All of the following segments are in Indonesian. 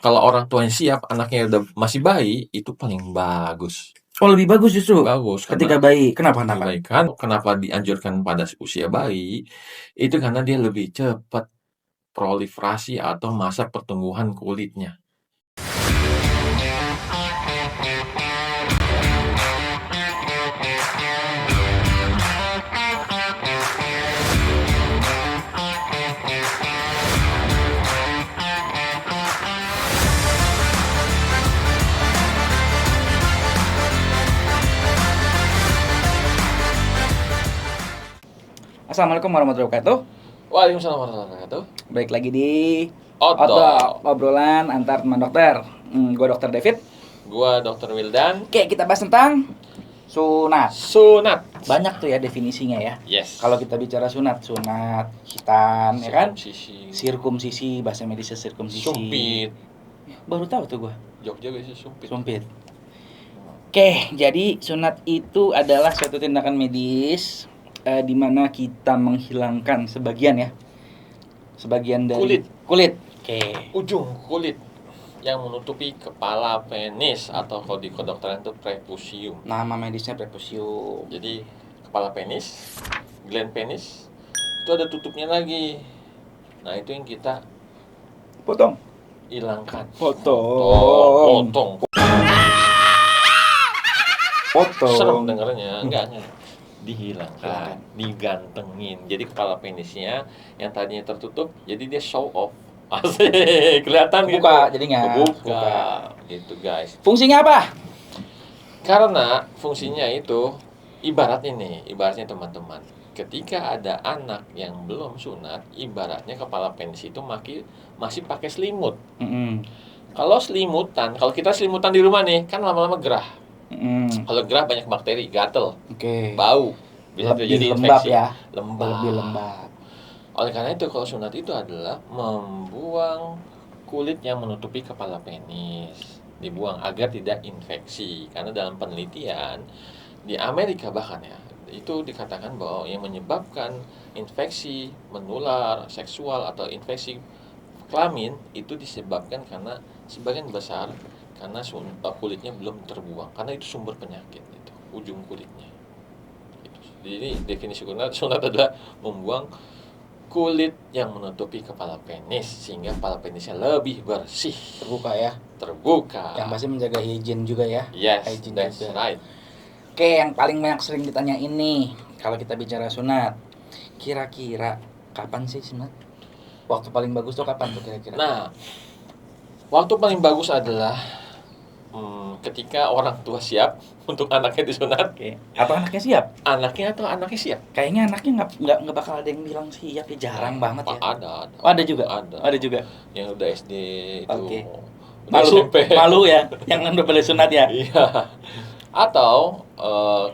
kalau orang tuanya siap, anaknya udah masih bayi, itu paling bagus. Oh, lebih bagus justru Bagus, ketika karena bayi. Kenapa? bayi kan kenapa dianjurkan pada usia bayi, itu karena dia lebih cepat proliferasi atau masa pertumbuhan kulitnya. Assalamualaikum warahmatullahi wabarakatuh. Waalaikumsalam warahmatullahi wabarakatuh. Baik lagi di Outdoor. obrolan antar teman dokter. Gue dokter David. Gua Dr. Wildan. Oke, kita bahas tentang sunat. Sunat. Banyak tuh ya definisinya ya. Yes. Kalau kita bicara sunat hitan ya kan? Sirkumsisi. Sirkumsisi, bahasa medisnya sirkumsisi. Sumpit. Baru tahu tuh gue. Jogja biasanya sumpit. Sumpit. Oke, jadi sunat itu adalah suatu tindakan medis di mana kita menghilangkan sebagian dari kulit. Oke. Ujung kulit yang menutupi kepala penis atau kalau di kedokteran itu prepusium. Nama medisnya prepusium. Jadi kepala penis, gland penis itu ada tutupnya lagi. Nah, itu yang kita Potong. hilangkan. Potong. Serem dengernya. Enggak. Dihilangkan, digantengin. Jadi kepala penisnya yang tadinya tertutup, jadi dia show off. Asik, kelihatan gitu. Buka jadinya. Buka. Gitu, guys. Fungsinya apa? Karena fungsinya itu ibaratnya teman-teman, ketika ada anak yang belum sunat, ibaratnya kepala penis itu masih pakai selimut. Kalau kita selimutan di rumah nih, kan lama-lama gerah. Kalau gerah banyak bakteri, gatel, bau, bisa terjadi infeksi. Lebih lembab. Oleh karena itu, kalau sunat itu adalah membuang kulit yang menutupi kepala penis, dibuang agar tidak infeksi. Karena dalam penelitian di Amerika bahkan ya, itu dikatakan bahwa yang menyebabkan infeksi menular seksual atau infeksi kelamin itu disebabkan karena sebagian besar karena kulitnya belum terbuang, karena itu sumber penyakit itu, ujung kulitnya. Jadi definisi sunat adalah membuang kulit yang menutupi kepala penis sehingga kepala penisnya lebih bersih, terbuka. Yang pasti menjaga hygiene juga ya. Yes, hygiene that's juga. right. Oke, yang paling banyak sering ditanya ini kalau kita bicara sunat, kira-kira kapan sih sunat? Waktu paling bagus tuh kapan tuh kira-kira? Nah, waktu paling bagus adalah ketika orang tua siap untuk anaknya disunat. Atau anaknya siap? Anaknya siap. Kayaknya anaknya nggak bakal ada yang bilang siap ya, jarang banget ya. Ada. Oh, ada juga. Yang udah SD itu. Malu ya, yang udah boleh sunat ya. Iya. Atau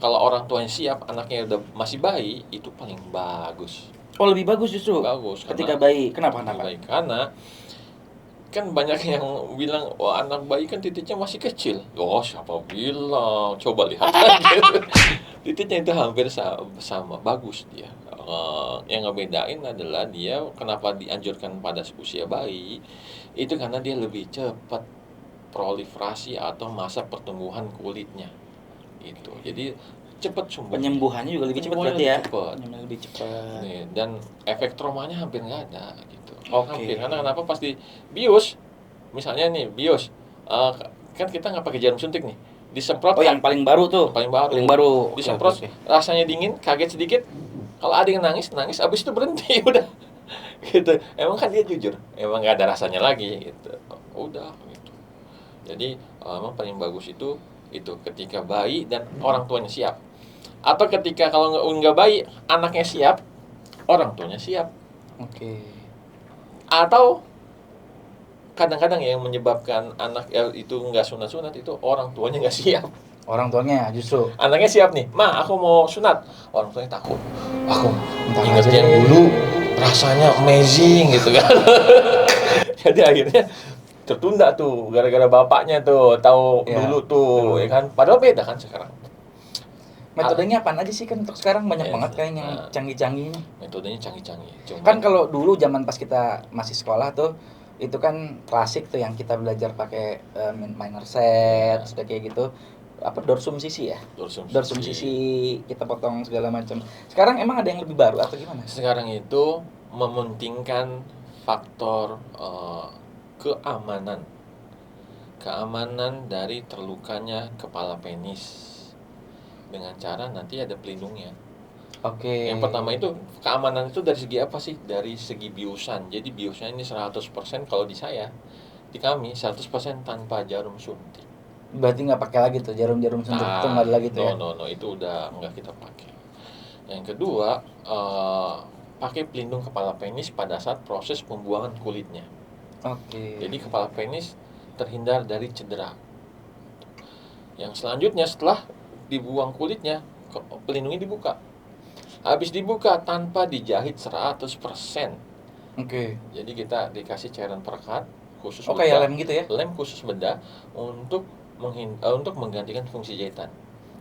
kalau orang tuanya siap, anaknya udah masih bayi, itu paling bagus. Oh, lebih bagus justru. Bagus. Ketika bayi. Kenapa? Karena kan banyak yang bilang, wah anak bayi kan titiknya masih kecil. Oh, siapa bilang? Coba lihat aja. Titiknya itu hampir sama, bagus dia. Yang ngebedain adalah dia kenapa dianjurkan pada usia bayi, itu karena dia lebih cepat proliferasi atau masa pertumbuhan kulitnya. Itu. Jadi cepat sembuh. Penyembuhannya juga lebih cepat berarti ya. Lebih cepat. Nih, dan efek traumanya hampir nggak ada gitu. Oke. Karena kenapa pas di bius, misalnya nih bius, kan kita nggak pakai jarum suntik nih, disemprot. Oh, yang paling baru tuh. Paling baru. Disemprot, rasanya dingin, kaget sedikit. Kalau ada yang nangis, abis itu berhenti udah. Gitu. Emang kan dia jujur, emang nggak ada rasanya lagi gitu. Udah gitu. Jadi emang paling bagus itu ketika bayi dan orang tuanya siap. Atau ketika kalau nggak bayi, anaknya siap, orang tuanya siap. Atau kadang-kadang yang menyebabkan anak itu nggak sunat itu orang tuanya nggak siap. Orang tuanya justru. Anaknya siap nih, ma aku mau sunat. Orang tuanya takut. Aku ingat yang dulu rasanya amazing gitu kan. Jadi akhirnya tertunda tuh gara-gara bapaknya tuh tahu dulu tuh ya kan. Padahal beda kan sekarang. Metodenya apaan aja sih kan untuk sekarang banyak banget kayaknya yang canggih-canggih ini. Metodenya canggih-canggih. Kan kalau dulu zaman pas kita masih sekolah tuh Itu kan klasik tuh yang kita belajar pakai minor set, sudah kayak gitu. Apa dorsum sisi ya? Dorsum sisi kita potong segala macam. Sekarang emang ada yang lebih baru atau gimana? Sekarang itu mementingkan faktor keamanan. Keamanan dari terlukanya kepala penis. Dengan cara nanti ada pelindungnya. Oke. Yang pertama itu keamanan itu dari segi apa sih? Dari segi biusan. Jadi biusnya ini 100% kalau di saya, di kami 100% tanpa jarum suntik. Berarti nggak pakai lagi tuh jarum-jarum suntik itu nggak ada lagi tuh ya? No, itu udah nggak kita pakai. Yang kedua, pakai pelindung kepala penis pada saat proses pembuangan kulitnya. Oke. Jadi kepala penis terhindar dari cedera. Yang selanjutnya setelah dibuang kulitnya, pelindungnya dibuka. Habis dibuka tanpa dijahit 100%. Oke. Jadi kita dikasih cairan perekat khusus Oh kayak lem gitu ya? Lem khusus bedah untuk untuk menggantikan fungsi jahitan.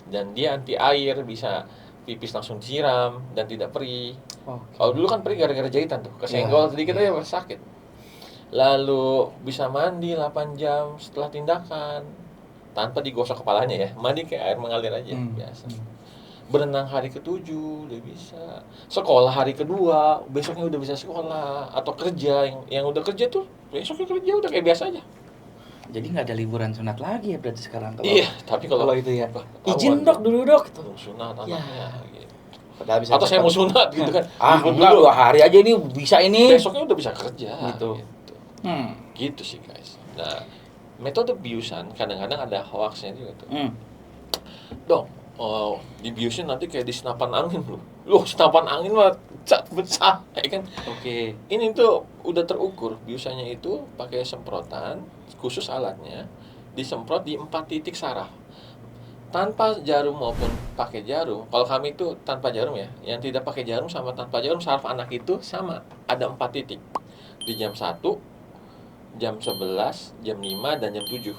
Dan dia anti air, bisa pipis langsung disiram dan tidak perih. Oke. Kalau dulu kan perih gara-gara jahitan tuh, kesenggol sedikit aja sakit. Lalu bisa mandi 8 jam setelah tindakan tanpa digosok kepalanya ya. Mandi kayak air mengalir aja biasa. Berenang hari ke-7 udah bisa. Sekolah hari kedua, besoknya udah bisa sekolah. Atau kerja, yang udah kerja tuh besoknya kerja udah kayak biasa aja. Jadi nggak ada liburan sunat lagi ya berarti sekarang kalau. Iya, tapi kalau itu ya. Izin dok dulu dok itu. Sunat anaknya gitu. Bisa atau saya mau sunat gitu kan. Enggak, 2 hari aja ini bisa ini. Besoknya udah bisa kerja gitu. Gitu sih guys. Nah, metode biusan kadang-kadang ada hoaxnya juga tuh. Dok, dibiusin nanti kayak di senapan angin loh. Senapan angin mah besar, ya kan? Oke. Ini tuh udah terukur biusannya itu pakai semprotan khusus alatnya, disemprot di 4 titik saraf. Tanpa jarum maupun pakai jarum. Kalau kami itu tanpa jarum ya. Yang tidak pakai jarum sama tanpa jarum saraf anak itu sama, ada 4 titik. Di jam 1, jam 11, jam 5 dan jam 7.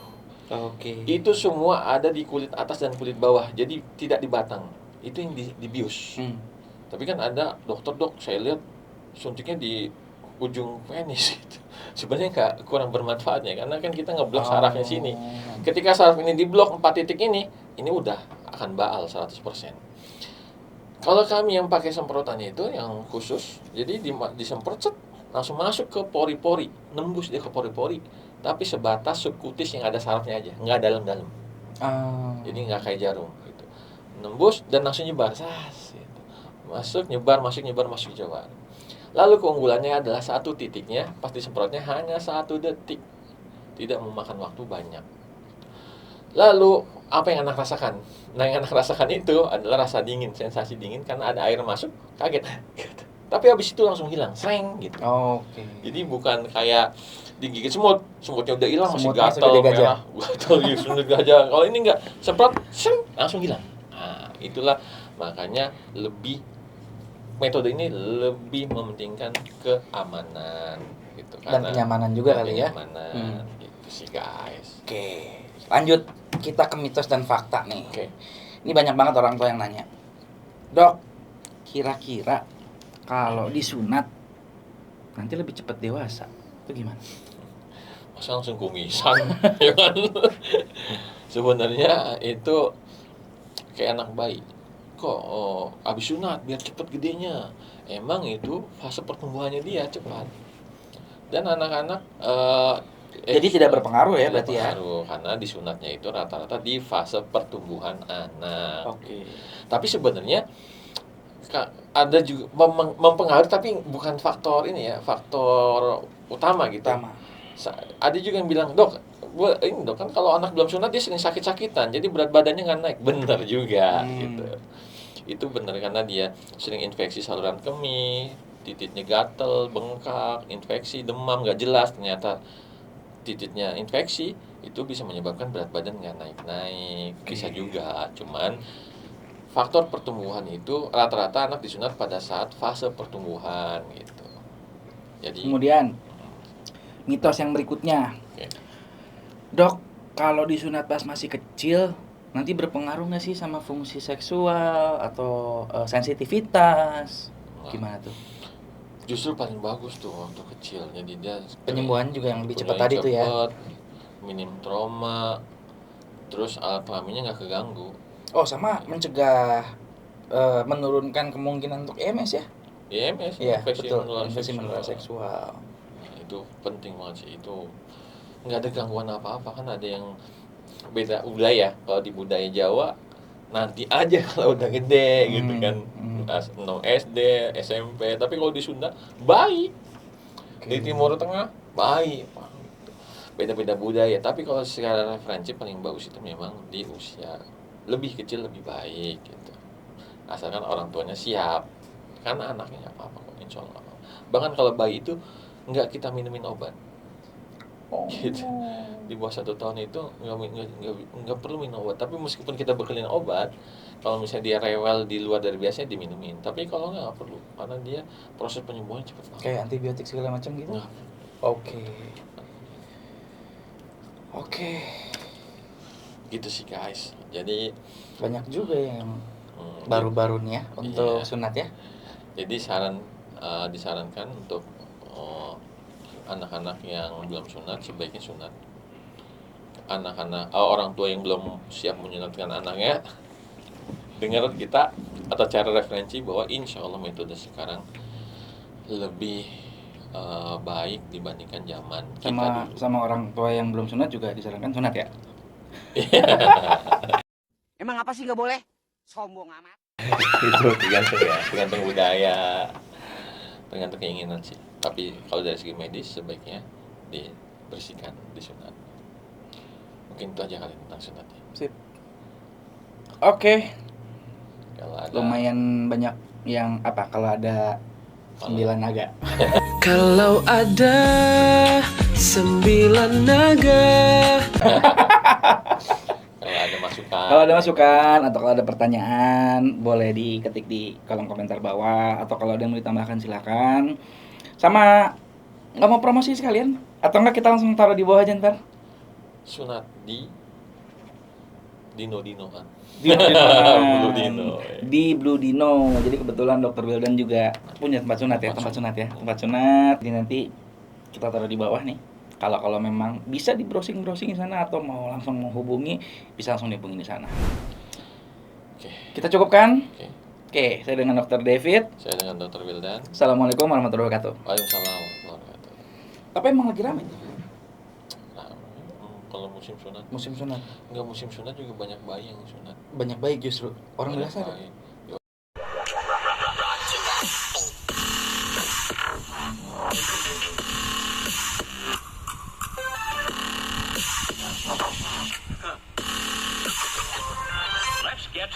Oke. Itu semua ada di kulit atas dan kulit bawah. Jadi tidak di batang. Itu yang dibius. Tapi kan ada dokter saya lihat suntiknya di ujung penis gitu. Sebenarnya kurang bermanfaatnya karena kan kita ngeblok sarafnya sini. Ketika saraf ini diblok 4 titik ini udah akan baal 100%. Kalau kami yang pakai semprotannya itu yang khusus, jadi disemprot langsung masuk ke pori-pori, nembus dia ke pori-pori, tapi sebatas subkutis yang ada sarafnya aja, nggak dalam-dalam. Jadi nggak kayak jarum gitu. Nembus dan langsung nyebar, gitu. Masuk nyebar. Lalu keunggulannya adalah 1 titiknya pas disemprotnya hanya 1 detik, tidak memakan waktu banyak. Lalu apa yang anak rasakan? Nah, yang anak rasakan itu adalah rasa dingin, sensasi dingin karena ada air masuk, kaget. Tapi habis itu langsung hilang, sreng gitu. Oke. Jadi bukan kayak digigit semutnya udah hilang, masih gatal, merah, gatal gitu, semut gajah. Kalau ini enggak, semprot, langsung hilang. Nah, itulah makanya metode ini lebih mementingkan keamanan gitu. Dan kenyamanan juga kali ya. Kenyamanan gitu sih guys. Oke. Lanjut kita ke mitos dan fakta nih. Oke. Ini banyak banget orang tua yang nanya. Dok, kira-kira kalau disunat nanti lebih cepat dewasa, itu gimana? Masa langsung kumisan, ya kan? Sebenarnya itu kayak anak bayi. Kok abis sunat biar cepat gedenya? Emang itu fase pertumbuhannya dia cepat. Dan anak-anak jadi tidak berpengaruh ya berarti ya? Karena disunatnya itu rata-rata di fase pertumbuhan anak. Oke. Tapi sebenarnya ada juga mempengaruhi, tapi bukan faktor ini ya, faktor utama gitu. Ada juga yang bilang, dok kan kalau anak belum sunat dia sering sakit-sakitan, jadi berat badannya nggak naik. Bener juga gitu. Itu bener karena dia sering infeksi saluran kemih, titiknya gatel, bengkak, infeksi, demam nggak jelas. Ternyata titiknya infeksi itu bisa menyebabkan berat badan nggak naik-naik. Bisa juga, cuman faktor pertumbuhan itu rata-rata anak disunat pada saat fase pertumbuhan gitu. Jadi kemudian mitos yang berikutnya. Dok, kalau disunat pas masih kecil nanti berpengaruh nggak sih sama fungsi seksual atau sensitivitas? Gimana tuh? Justru paling bagus tuh waktu kecil. Jadi dia Penyembuhan juga yang lebih cepat penyembuhan tadi tuh ya. cepet, minim trauma, terus alat kelaminnya nggak keganggu. Oh, sama mencegah menurunkan kemungkinan untuk EMS ya. IMS, Iya, infeksi betul. menular Infeksi seksual. menular seksual. Nah, itu penting banget sih. Itu nggak ada gangguan apa-apa. Kan ada yang beda budaya. Kalau di budaya Jawa nanti aja kalau udah gede gitu kan. 6 SD, SMP. Tapi kalau di Sunda baik. Di Timur Tengah baik. Beda-beda budaya. Tapi kalau secara referensi paling bagus itu memang di usia lebih kecil lebih baik gitu. Asalkan orang tuanya siap. Karena anaknya nggak apa-apa kok, insya Allah nggak apa-apa. Bahkan kalau bayi itu nggak kita minumin obat. Gitu. Di bawah 1 tahun itu nggak perlu minum obat. Tapi meskipun kita bekelin obat, kalau misalnya dia rewel di luar dari biasanya diminumin. Tapi kalau nggak perlu, karena dia proses penyembuhannya cepat banget. Kayak antibiotik segala macam gitu. Nggak. Oke. Gitu sih guys. Jadi Banyak juga yang baru-baru nih ya untuk iya. sunat ya. Jadi disarankan untuk anak-anak yang belum sunat sebaiknya sunat. Anak-anak orang tua yang belum siap menyunatkan anaknya, dengar kita atau cara referensi bahwa insya Allah metode sekarang lebih baik dibandingkan zaman kita dulu. Sama orang tua yang belum sunat juga disarankan sunat ya. Emang apa sih nggak boleh? Sombong amat. Itu tergantung budaya, tergantung keinginan sih. Tapi kalau dari segi medis sebaiknya dibersihkan, disunat. Mungkin itu aja kali tentang sunat ya. Sip. Oke. Kalau ada Lumayan banyak yang kalau ada 9 naga. Kalau ada 9 naga. Kalau ada masukan atau kalau ada pertanyaan boleh diketik di kolom komentar bawah, atau kalau ada yang mau ditambahkan silakan. Sama nggak mau promosi sekalian atau enggak kita langsung taruh di bawah aja ntar. sunat di Dino-Dinoan. Blue Dino. Di Blue Dino. Jadi kebetulan Dr. Wildan juga punya tempat sunat ya, tempat sunat. Jadi nanti kita taruh di bawah nih. Kalau memang bisa di browsing di sana, atau mau langsung menghubungi bisa langsung dihubungi di sana. Oke. Kita cukupkan? Oke. Saya dengan Dr. David. Saya dengan Dr. Wildan. Assalamualaikum warahmatullahi wabarakatuh. Waalaikumsalam warahmatullahi wabarakatuh. Tapi emang lagi ramai Kalau musim sunat. musim sunat. Enggak, musim sunat juga banyak bayi yang sunat. Banyak baik justru. Orang Banyak biasa ada. bayi. Let's get